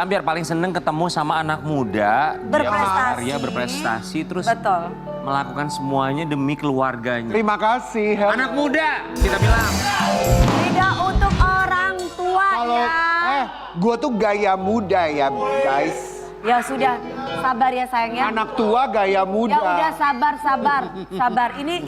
Ambiar paling seneng ketemu sama anak muda. Berprestasi. Dia berprestasi terus Betul. melakukan semuanya demi keluarganya. Terima kasih. Hel. Anak muda, kita bilang. Tidak untuk orang tua Kalau ya. gue tuh gaya muda ya guys. Ya sudah, sabar ya sayang ya. Anak tua gaya muda. Ya udah sabar. Ini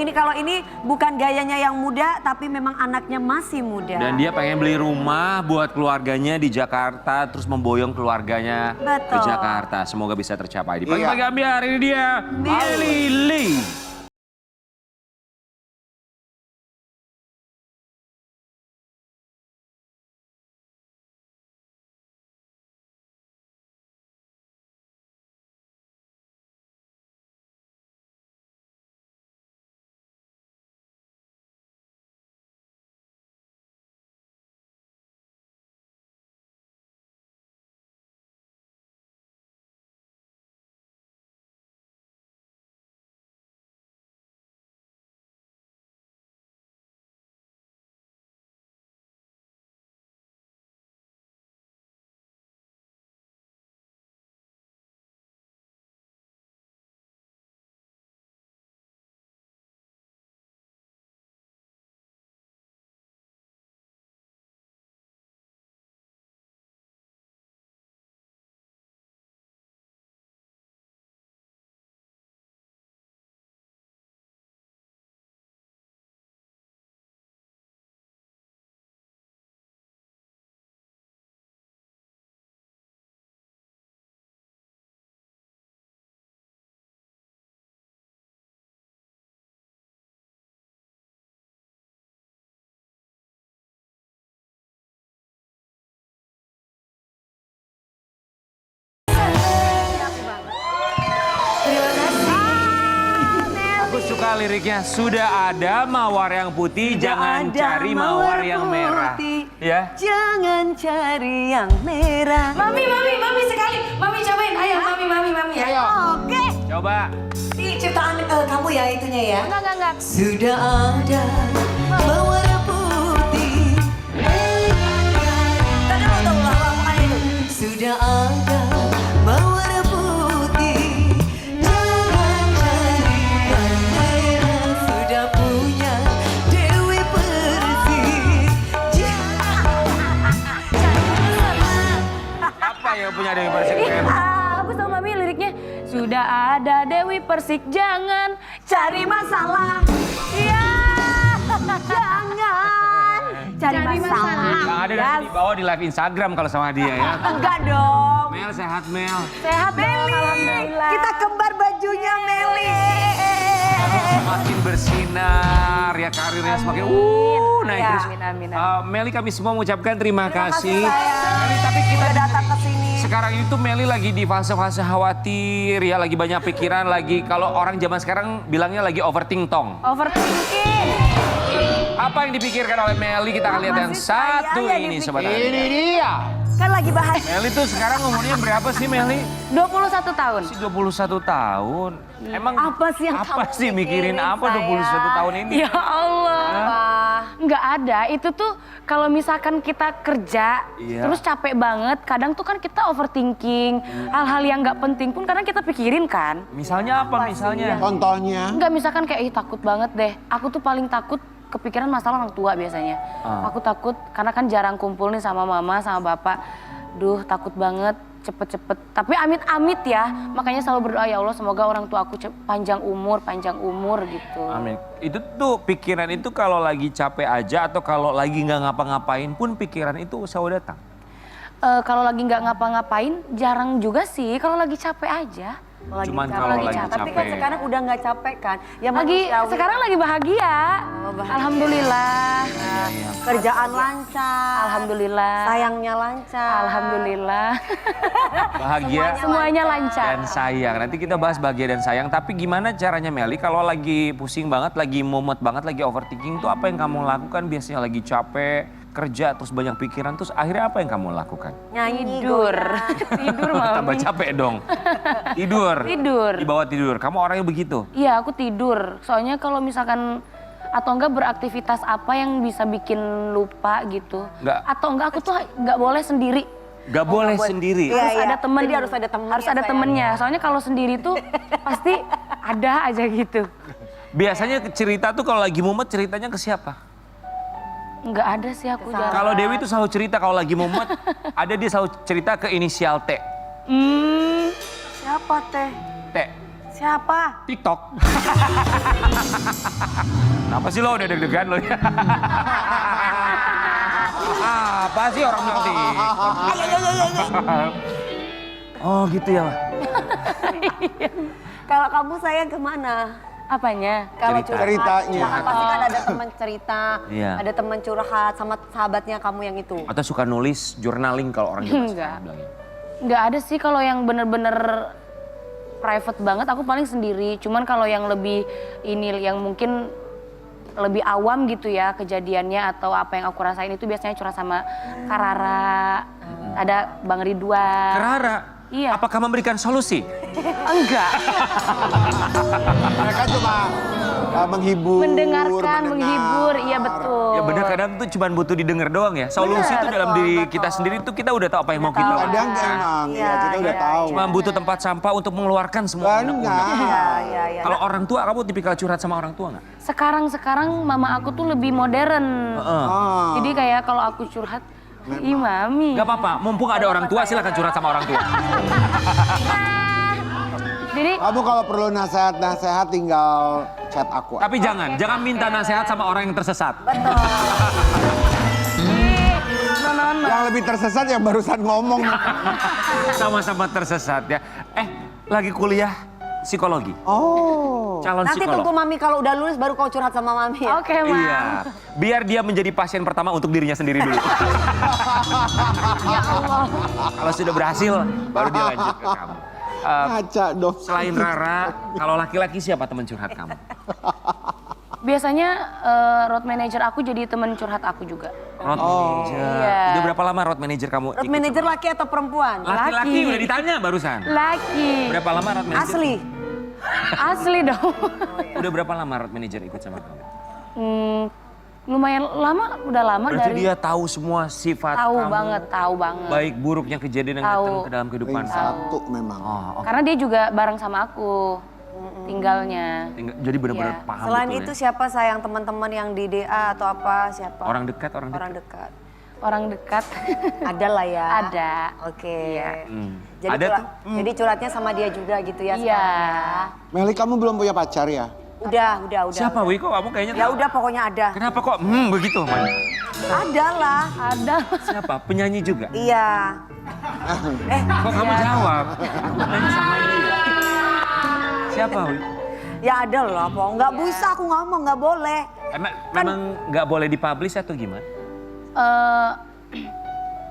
kalau ini bukan gayanya yang muda, tapi memang anaknya masih muda. Dan dia pengen beli rumah buat keluarganya di Jakarta, terus memboyong keluarganya ke Betul. Jakarta. Semoga bisa tercapai. Di Iya. pagi-pagi Ambiar, ini dia Lili. Aku suka liriknya, sudah ada mawar yang putih, jangan cari mawar yang merah. Ya. Jangan cari yang merah. Mami sekali. Mami cobain, ayo mami ya. Ayo. Oke. Coba. Ini ciptaan kamu ya itunya ya. Enggak. Sudah ada mawar putih. Sudah ada mawar putih. Jangan cari yang merah. Sudah punya Dewi Persik. Apa yang punya Dewi Persik? Aku sama Mami liriknya sudah ada Dewi Persik, jangan cari masalah. Iya. Jangan cari masalah. Yang ada nanti dibawa di live Instagram kalau sama dia ya. Enggak dong. Mel, sehat Mel. Sehat Meli. Alhamdulillah. Kita kembar bajunya Meli. Semakin bersinar, ya karirnya semakin naik Ya, terus. amin. Meli, kami semua mengucapkan terima kasih. sayang. Meli, tapi kita Udah datang ke sini. sekarang itu Meli lagi di fase-fase khawatir ya, lagi banyak pikiran, lagi kalau orang zaman sekarang bilangnya lagi overthinking. Overthinking. Apa yang dipikirkan oleh Meli? Kita akan lihat yang Masih saya satu yang ini dipikir. sobat. Ini dia. Kan lagi bahas Meli tuh sekarang umurnya berapa sih Meli? 21 tahun. Masih 21 tahun. Emang Apa sih yang apa kamu sih mikirin pikirin, apa 21 sayang? tahun ini? Ya Allah, nggak ada. Itu tuh kalau misalkan kita kerja, Iya. terus capek banget, kadang tuh kan kita overthinking, hal-hal yang nggak penting pun kadang kita pikirin kan. Misalnya apa misalnya? Contohnya. Nggak misalkan kayak, ih takut banget deh. Aku tuh paling takut kepikiran masalah orang tua biasanya. Aku takut karena kan jarang kumpul nih sama mama, sama bapak. Duh takut banget cepet-cepet. Tapi amit-amit ya, makanya selalu berdoa ya Allah semoga orang tua aku panjang umur gitu. Amin. Itu tuh pikiran itu kalau lagi capek aja atau kalau lagi nggak ngapa-ngapain pun pikiran itu selalu datang. Kalau lagi nggak ngapa-ngapain jarang juga sih kalau lagi capek aja. Cuman kalau lagi capek. Tapi kan sekarang udah nggak capek kan? Ya Lagi manusiawi. sekarang lagi bahagia. bahagia. Alhamdulillah. Kerjaan lancar. Alhamdulillah. Sayangnya lancar. Alhamdulillah. Bahagia Semuanya lancar. dan sayang. Nanti kita bahas bahagia dan sayang. Tapi gimana caranya Meli kalau lagi pusing banget, lagi mumet banget, lagi overthinking tuh apa yang kamu lakukan biasanya lagi capek, kerja terus banyak pikiran terus akhirnya apa yang kamu lakukan? Nyanyi Tidur. goyang. Tidur Tambah mami. capek dong. Tidur. Tidur. Di bawah tidur. Kamu orangnya begitu? Iya aku tidur. Soalnya kalau misalkan atau enggak beraktivitas apa yang bisa bikin lupa gitu. Nggak. Atau enggak aku tuh nggak boleh sendiri. Gak boleh sendiri. Iya, Harus iya. ada temen. Jadi harus ada temennya, Harus ada sayang. temennya. Soalnya kalau sendiri tuh pasti ada aja gitu. Biasanya cerita tuh kalau lagi mumet ceritanya ke siapa? Nggak ada sih aku jarang. Kalau Dewi tuh selalu cerita kalau lagi mumet, ada dia selalu cerita ke inisial T. Siapa teh? T. Siapa? TikTok. Kenapa sih lo udah deg-degan lo? Apa sih orang bilang TikTok? Oh gitu ya, Wak. Kalau kamu sayang kemana? Apanya? Kalau Cerita. Ceritanya. curhat, pasti kan ada teman cerita, Iya. ada teman curhat sama sahabatnya kamu yang itu. Atau suka nulis journaling kalau orang Jawa Enggak. sekarang bilangnya. Nggak ada sih kalau yang bener-bener private banget aku paling sendiri. Cuman kalau yang lebih ini yang mungkin lebih awam gitu ya kejadiannya atau apa yang aku rasain itu biasanya curhat sama Karara, ada Bang Ridwan. Rara, Iya. apakah memberikan solusi? Enggak. Mereka cuma menghibur. Mendengarkan, mendengar. menghibur, iya betul. Ya bener kadang tuh cuma butuh didengar doang ya. Solusi Bener, itu dalam betul, diri betul. kita sendiri tuh kita udah tahu apa yang mau kita lakukan. Kadang emang, ya kita udah tahu. Cuma butuh tempat sampah untuk mengeluarkan semua unek-unek. Benar. Iya. Kalau orang tua, kamu tipikal curhat sama orang tua nggak? Sekarang mama aku tuh lebih modern. Ah. Jadi kayak kalau aku curhat, ih mami. Gak apa-apa, mumpung ada orang tua silakan curhat sama orang tua. Jadi Kamu kalau perlu nasihat tinggal chat aku. Tapi jangan minta nasihat sama orang yang tersesat. non. Yang lebih tersesat yang barusan ngomong. Sama-sama tersesat ya. Lagi kuliah psikologi, Oh. calon Nanti psikolog. tunggu mami kalau udah lulus baru kau curhat sama mami ya. Oke, Mam. Iya, biar dia menjadi pasien pertama untuk dirinya sendiri dulu. Ya Allah. Kalau sudah berhasil, baru dia lanjut ke kamu. Ngaca dong. Selain Rara, kalau laki-laki siapa teman curhat kamu? Biasanya road manager aku jadi teman curhat aku juga. Road manager. Iya. Udah berapa lama road manager kamu? Road ikut manager sama- laki atau perempuan? Laki-laki Laki. udah ditanya barusan. Laki. Berapa lama road manager? Asli. Asli dong. Udah berapa lama road manager ikut sama kamu? Lumayan lama, udah lama Berarti dari dia tahu semua sifat tahu kamu. tahu banget. Baik buruknya kejadian yang Tahu. datang ke dalam kehidupan Ring kamu. satu memang. Oh, oke. Karena dia juga bareng sama aku tinggalnya. Jadi benar-benar Iya. paham Selain betul itu ya. siapa sayang teman-teman yang di DA atau apa? Siapa? Orang dekat, orang dekat. Orang dekat. Orang dekat. Ada lah ya. Ada. Oke. Jadi, Ada curhat- tuh. jadi curhatnya sama dia juga gitu ya Iya. sekarang Meli, kamu belum punya pacar ya? Udah. Siapa Wi? Kok kamu kayaknya Ya tahu? udah pokoknya ada. Kenapa kok begitu? Man? Ada lah. Ada. Siapa? Penyanyi juga? Iya. Kok kamu jawab? Aku nanya sama dia. Siapa Wi? Ya ada lah, po. Nggak bisa aku ngomong, nggak boleh. Memang nggak boleh dipublish atau gimana?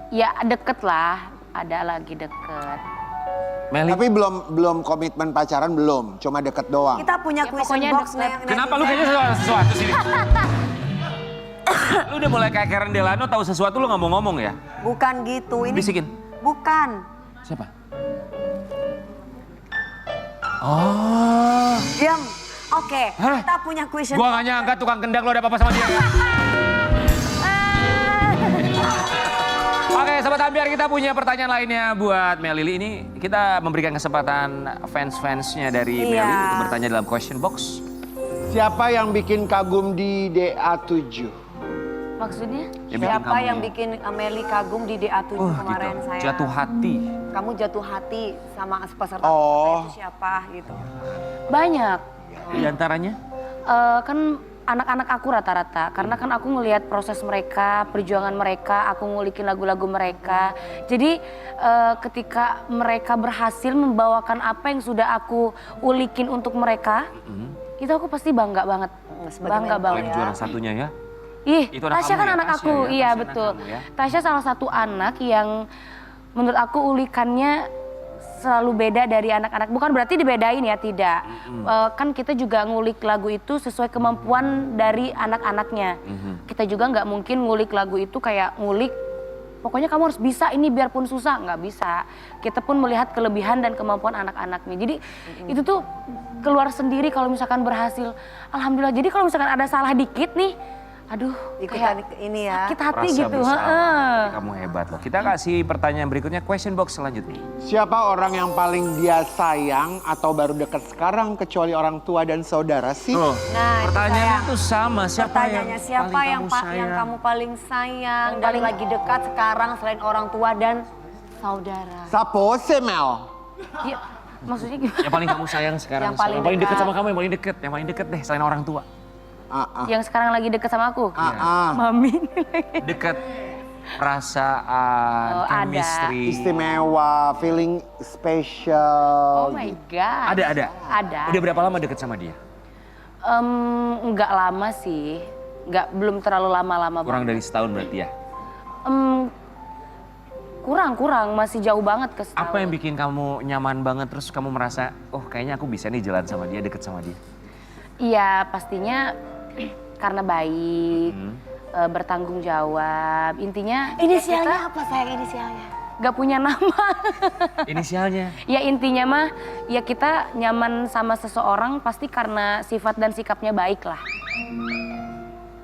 Ya deket lah. Ada lagi deket. Meli, Tapi belum komitmen pacaran belum, cuma deket doang. Kita punya Ya, question pokoknya box deket. nih yang kenapa lu netizen. kayaknya sesuatu sini? Lu udah mulai kayak Karen Delano tahu sesuatu lu nggak mau ngomong ya? Bukan gitu. Ini Bisikin. bukan. Siapa? Oh, Diam. Oke, Hah? kita punya question gua nggak nyangka tukang kendang lu ada apa-apa sama dia. Ya? Oke, Sobat Ambiar, kita punya pertanyaan lainnya buat Melili. Ini kita memberikan kesempatan fans-fansnya dari Iya. Meli untuk bertanya dalam question box. Siapa yang bikin kagum di DA7? Maksudnya? Dia bikin Siapa kamu yang bikin Meli kagum di DA7 kemarin gitu. saya? Jatuh hati. Kamu jatuh hati sama peserta Oh. itu siapa gitu? Banyak. Di antaranya? Kan anak-anak aku rata-rata. Karena kan aku ngelihat proses mereka, perjuangan mereka, aku ngulikin lagu-lagu mereka. Jadi ketika mereka berhasil membawakan apa yang sudah aku ulikin untuk mereka, itu aku pasti bangga banget. Sebagai Bangga mentor banget. Paling juara satunya ya. Ih, Itu anak Tasya kamu kan ya? anak Tasya aku, ya? iya Tasya anak betul. kamu ya? Tasya salah satu anak yang menurut aku ulikannya selalu beda dari anak-anak. Bukan berarti dibedain ya, tidak. Kan kita juga ngulik lagu itu sesuai kemampuan dari anak-anaknya. Kita juga nggak mungkin ngulik lagu itu kayak ngulik, pokoknya kamu harus bisa ini biarpun susah, nggak bisa. Kita pun melihat kelebihan dan kemampuan anak-anaknya. Jadi itu tuh keluar sendiri kalau misalkan berhasil. Alhamdulillah. Jadi kalau misalkan ada salah dikit nih, aduh Ikutan kayak ini ya. sakit hati Rasa gitu. bersama. heeh. Kamu hebat loh. Kita kasih pertanyaan berikutnya, question box selanjutnya. Siapa orang yang paling dia sayang atau baru dekat sekarang kecuali orang tua dan saudara sih? Tuh, Nah, itu pertanyaannya sayang. tuh sama. Pertanyaannya siapa yang kamu paling sayang dan paling- lagi dekat sekarang selain orang tua dan saudara? Sapose Mel. Iya, maksudnya gimana? Yang paling kamu sayang sekarang? Yang paling yang paling dekat dekat. sama kamu, yang paling dekat deh selain orang tua. Yang sekarang lagi deket sama aku? Iya. Mami. Dekat perasaan, Oh, ada. chemistry. Istimewa, feeling special. Oh my God. Ada. Ada. Udah berapa lama deket sama dia? Nggak lama sih. Belum terlalu lama-lama Kurang banget. dari setahun berarti ya? Kurang. Masih jauh banget ke setahun. Apa yang bikin kamu nyaman banget terus kamu merasa, oh kayaknya aku bisa nih jalan sama dia, deket sama dia? Iya, pastinya karena baik, bertanggung jawab. Intinya Inisialnya apa sayang inisialnya? nggak punya nama. Inisialnya? Ya intinya mah, ya kita nyaman sama seseorang pasti karena sifat dan sikapnya baik lah.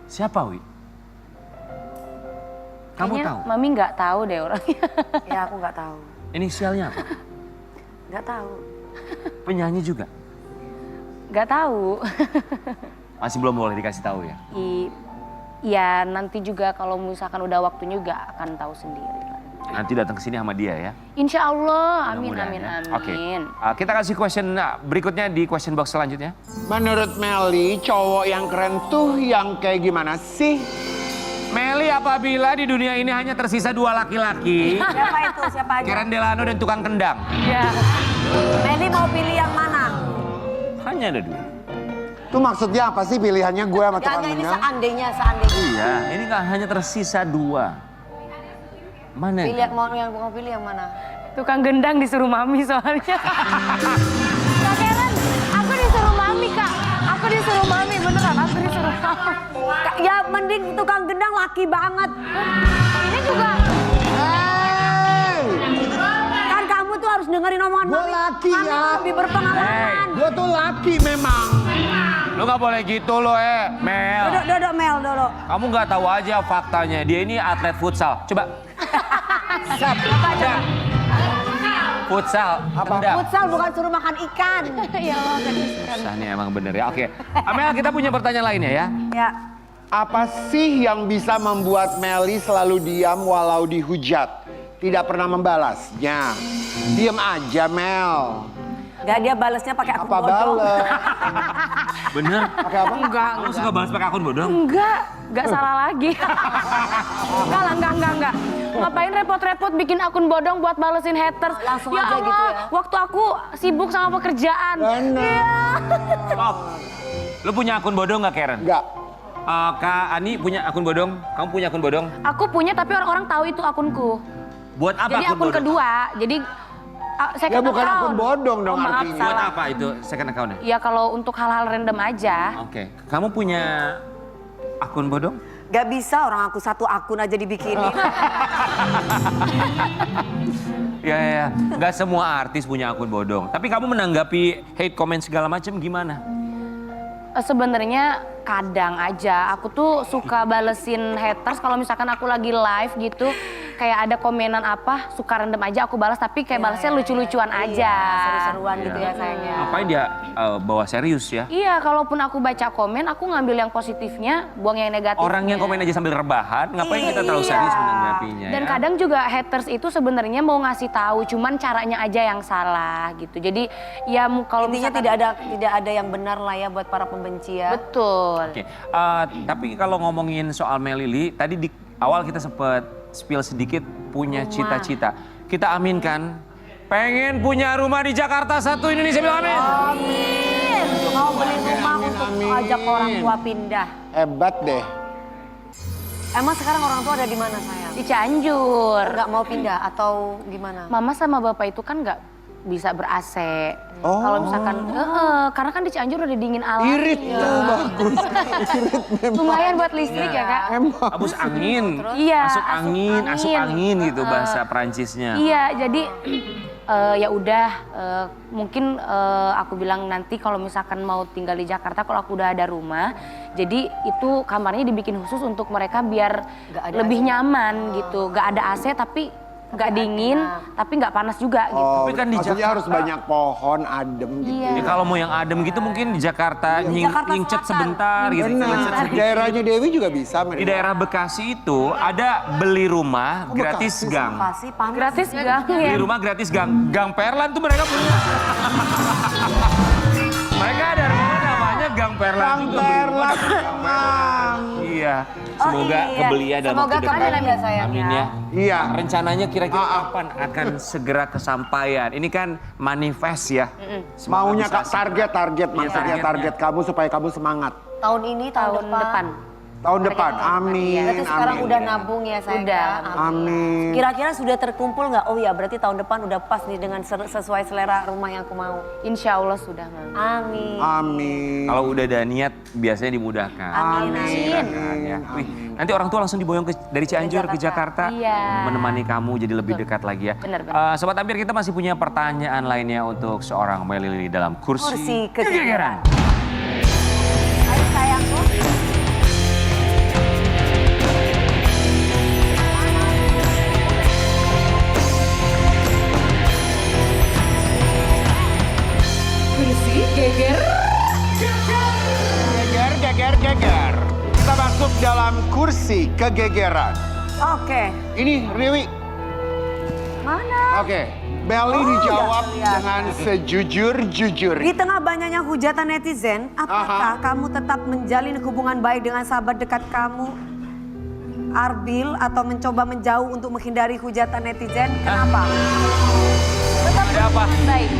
Siapa, Wi? Kamu Kayaknya tahu? Mami nggak tahu deh orangnya. Ya aku nggak tahu. Inisialnya apa? Nggak tahu. Penyanyi juga? Nggak tahu. Masih belum boleh dikasih tahu ya? Ya nanti juga kalau misalkan udah waktunya juga akan tahu sendiri lah. Nanti datang ke sini sama dia ya? Insya Allah, amin, Mudah-mudahan amin, ya. amin. Oke, kita kasih question berikutnya di question box selanjutnya. Menurut Meli, cowok yang keren tuh yang kayak gimana sih? Meli, apabila di dunia ini hanya tersisa dua laki-laki, Siapa itu? Siapa aja? Karen Delano dan tukang kendang, Ya. Meli mau pilih yang mana? hanya ada dua. Itu maksudnya apa sih pilihannya gue sama Ya tukang enggak, ini kendang? seandainya. Iya, ini kan hanya tersisa dua. Mana? Pilih yang mau pilih yang mana? Tukang gendang disuruh Mami soalnya. Kak Karen, aku disuruh Mami Kak. Aku disuruh Mami, beneran aku disuruh Mami. Ya mending tukang gendang laki banget. Ini juga Hey, Kan kamu tuh harus dengerin omongan gue Mami. laki Mami ya. tuh lebih berpengalaman. Gue tuh laki memang. Lu gak boleh gitu loh Mel. Dodok Mel, dodok. Kamu gak tahu aja faktanya, dia ini atlet futsal. Coba. Coba. Futsal, kendang. Futsal bukan suruh makan ikan. ya Allah tadi. Susah nih emang bener ya. Oke, Amel kita punya pertanyaan lainnya ya. Ya. Apa sih yang bisa membuat Meli selalu diam walau dihujat? Tidak pernah membalasnya. Diam aja Mel. Gak, dia balasnya pakai akun Apa bodong. balas? Bener? Pakai apa? Kamu suka balas pakai akun bodong? Enggak salah lagi. Enggak. Ngapain repot-repot bikin akun bodong buat balesin haters? Langsung ya aja Allah, gitu ya. waktu aku sibuk sama pekerjaan. Benar. Stop. Lu punya akun bodong gak Karen? Enggak. Kak Ani punya akun bodong? Kamu punya akun bodong? Aku punya tapi orang-orang tahu itu akunku. Buat apa Jadi akun bodong? kedua, jadi Ya second bukan account. akun bodong dong Oh, maaf, artinya. Buat salah. apa itu second account-nya? Ya kalau untuk hal-hal random aja. Oke. Kamu punya akun bodong? Gak bisa orang aku satu akun aja dibikinin. Ya. Gak semua artis punya akun bodong. Tapi kamu menanggapi hate comment segala macam gimana? Sebenarnya kadang aja aku tuh suka balesin haters kalau misalkan aku lagi live gitu kayak ada komenan apa suka random aja aku balas tapi kayak balasnya lucu-lucuan aja. Seru-seruan gitu ya sayangnya. Ngapain dia bawa serius ya? Iya, kalaupun aku baca komen, aku ngambil yang positifnya, buang yang negatifnya. Orang yang komen aja sambil rebahan, ngapain kita terlalu serius menanggapinya Dan ya? kadang juga haters itu sebenarnya mau ngasih tahu, cuman caranya aja yang salah gitu. Jadi ya kalau Intinya misalkan tidak ada yang benar lah ya buat para pembenci ya. betul. Oke, tapi kalau ngomongin soal Melili, tadi di awal kita sempet spill sedikit punya cita-cita. Kita aminkan, pengen punya rumah di Jakarta satu Indonesia, bilang amin. Amin. Mau beli rumah untuk ajak orang tua pindah. Hebat deh. Emang sekarang orang tua ada di mana sayang? Di Cianjur. Nggak mau pindah atau gimana? Mama sama bapak itu kan nggak bisa ber-AC. Oh. Kalau misalkan, karena kan di Cianjur udah dingin alam. Irit tuh bagus. Irit memang. Lumayan buat listrik ya kak. Emang. Abus angin, Iya, masuk angin gitu bahasa Perancisnya. Iya, jadi ya udah mungkin aku bilang nanti kalau misalkan mau tinggal di Jakarta kalau aku udah ada rumah, jadi itu kamarnya dibikin khusus untuk mereka biar lebih nyaman gitu, gak ada AC tapi gak dingin tapi gak panas juga gitu. Oh, Tapi kan di maksudnya Jakarta- harus banyak pohon, adem gitu. Iya. Ya, kalau mau yang adem gitu mungkin di Jakarta nyingcet sebentar gitu. Benar, daerahnya Dewi juga bisa. Di daerah Bekasi itu ada beli rumah gratis gang. Pasti panas. Gratis gang ya. Beli rumah gratis gang. Gang Perlan tuh mereka punya. Mereka ada rumah namanya Gang Perlan. Gang juga beli rumah Perlan. di Gang Perlan. Iya. Semoga kebeli ya dalam Semoga waktu dekat. kebeli ya, sayang, Amin ya. ya. Iya. Rencananya kira-kira kapan akan segera kesampaian? Ini kan manifest ya. Semoga Maunya bisa target maksudnya targetnya. target kamu supaya kamu semangat. Tahun ini, tahun depan. Tahun depan, amin. Berarti sekarang amin. udah nabung ya sayang. Udah. Amin. Kira-kira sudah terkumpul nggak? Oh ya berarti tahun depan udah pas nih dengan sesuai selera rumah yang aku mau. Insya Allah sudah, Mami. Amin. Amin. Kalau udah ada niat biasanya dimudahkan. Amin. Ya. Wih, nanti orang tua langsung diboyong dari Cianjur ke Jakarta. Iya. Menemani kamu jadi lebih dekat lagi ya. Benar, benar. Sobat Ampir, kita masih punya pertanyaan lainnya untuk seorang Melly Lili dalam kursi Kursi kegegeran. Ayo sayangku. Geger. Kita masuk dalam kursi kegegeran. Oke. Ini Riwi. Mana? Oke. Melly dijawab iya. dengan sejujur-jujur. Di tengah banyaknya hujatan netizen, apakah kamu tetap menjalin hubungan baik dengan sahabat dekat kamu, Arbil, atau mencoba menjauh untuk menghindari hujatan netizen? Kenapa? Ada apa? Baik.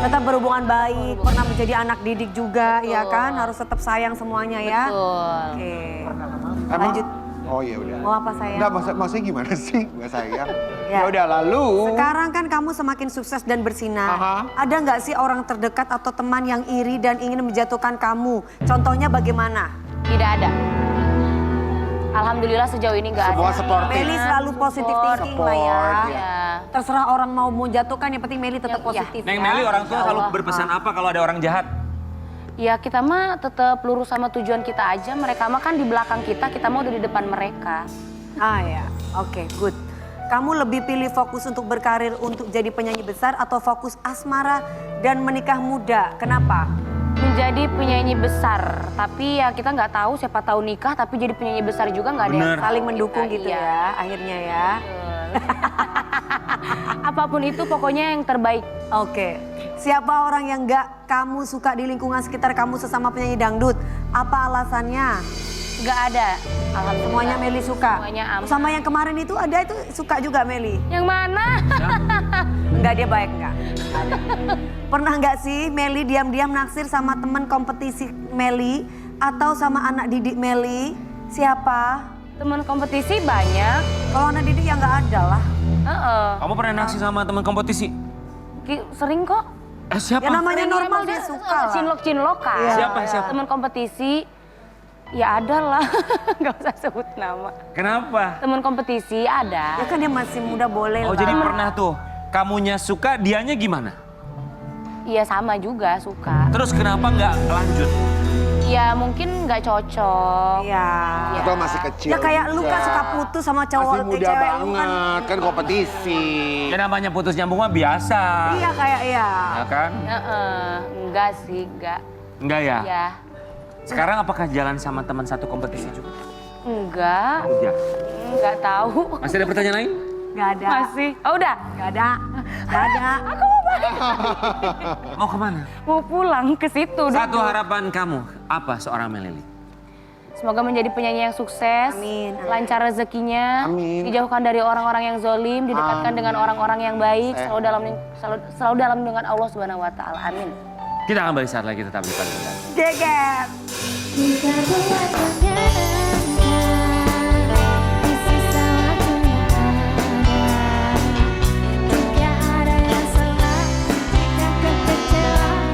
Tetap berhubungan baik, pernah menjadi anak didik juga, ya kan? Harus tetap sayang semuanya ya. Betul. Oke. Emang? Lanjut. Oh iya udah. Mau apa sayang? Enggak, maksudnya gimana sih? Enggak sayang. Ya. Ya udah lalu. Sekarang kan kamu semakin sukses dan bersinar. Aha. Ada nggak sih orang terdekat atau teman yang iri dan ingin menjatuhkan kamu? Contohnya bagaimana? Tidak ada. Alhamdulillah sejauh ini nggak ada. Semua supportive. Meli selalu positif thinking lah ya. Support, ya. Terserah orang mau menjatuhkan, yang penting Meli tetap Ya, positif. Neng ya. Melly, orang tua Insya selalu Allah. berpesan apa kalau ada orang jahat? Ya kita mah tetap lurus sama tujuan kita aja. Mereka mah kan di belakang kita mah udah di depan mereka. Ah ya, oke, good. Kamu lebih pilih fokus untuk berkarir untuk jadi penyanyi besar atau fokus asmara dan menikah muda? Kenapa? Menjadi penyanyi besar, tapi ya kita nggak tahu siapa tahu nikah tapi jadi penyanyi besar juga nggak ada yang Bener. Saling mendukung kita, gitu iya. ya, akhirnya ya. Apapun itu pokoknya yang terbaik. Oke, siapa orang yang nggak kamu suka di lingkungan sekitar kamu sesama penyanyi dangdut? Apa alasannya? Nggak ada. Alhamdulillah. Semuanya Meli suka? Semuanya aman. Sama yang kemarin itu ada itu suka juga Meli? Yang mana? Enggak, dia baik enggak? Ada. Pernah nggak sih Meli diam-diam naksir sama teman kompetisi Meli atau sama anak didik Meli? Siapa? Teman kompetisi banyak. Kalau anak didik ya nggak ada lah. Heeh. Kamu pernah naksir sama teman kompetisi? Sering kok. Siapa? Ya namanya Sering, normal maksudnya dia suka lah. Cinlok kan. Iya. Siapa? Teman kompetisi. Ya ada lah. Nggak usah sebut nama. Kenapa? Teman kompetisi ada. Ya kan dia masih muda boleh Oh lah. jadi pernah tuh, kamunya suka, dianya gimana? Iya sama juga suka. Terus kenapa nggak lanjut? Ya mungkin nggak cocok. Iya. Atau masih kecil. Ya kayak lu kan juga. suka putus sama cowok Masih muda cewek lu banget, kan kompetisi. Ya namanya putus nyambung mah biasa. Iya kayak iya. Ya kan? Enggak sih, enggak. Enggak ya? Ya, Sekarang apakah jalan sama teman satu kompetisi juga? enggak. Udah. Enggak tahu. Masih ada pertanyaan lain? Gak ada. Masih. Oh udah. Gak ada. Gak ada. Mau kemana? Mau pulang ke situ. Satu dulu. harapan kamu, apa seorang Melly? Semoga menjadi penyanyi yang sukses, Amin. lancar rezekinya, Amin. dijauhkan dari orang-orang yang zolim, didekatkan dengan orang-orang yang baik, selalu dalam dengan Allah Subhanahu Wa Taala. Amin. Kita akan balik saat lagi tetap di Pagi. Geger.